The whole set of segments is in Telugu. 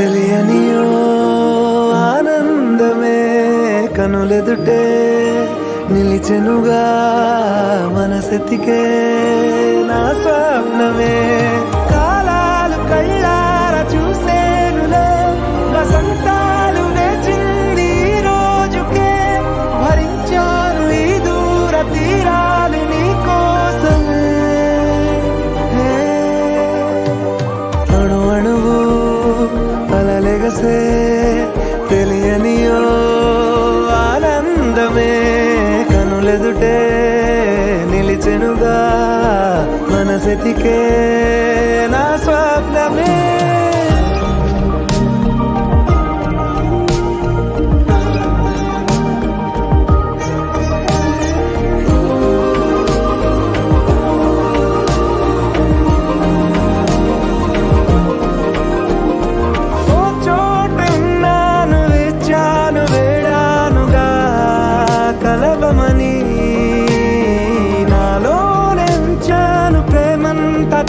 తెలియనియో ఆనందమే కనులెదుటే నిలిచెనుగా మనసెతికే నా స్వప్నమే కాలాలు కళ్ళార చూసేనులే వసంతాలు వేచింది ఈ రోజుకే భరించాను ఈ దూర తీరాలు నీ కోసమే అణు అణువు అలలెగసే తెలియనియో ఆనందమే కనులెదుటే నిలిచెనుగా మనసెతికే నా స్వప్నమే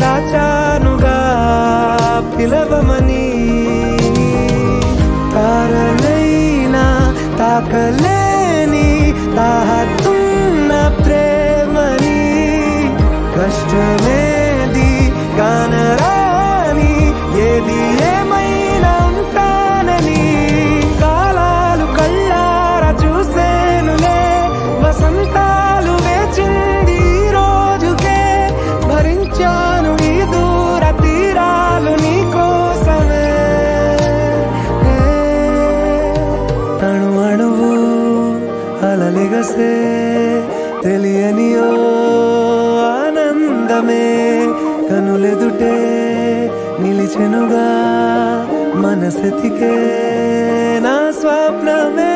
దాచానుగా పిలవమని తారలైనా తాకలేని తాహతున్న ప్రేమని కష్టమేది కానరాని ఏది ఏమైనా ఉంటానని కాలాలు కళ్ళార చూసేనులే వసంతాలు వేచింది ఈ రోజుకే భరించాను ఈ దూర తీరాలు నీ కోసమే అణు అణువు అలలెగసే తెలియనియో ఆనందమే కనులెదుటే నిలిచెనుగా మనసెతికే నా స్వప్నమే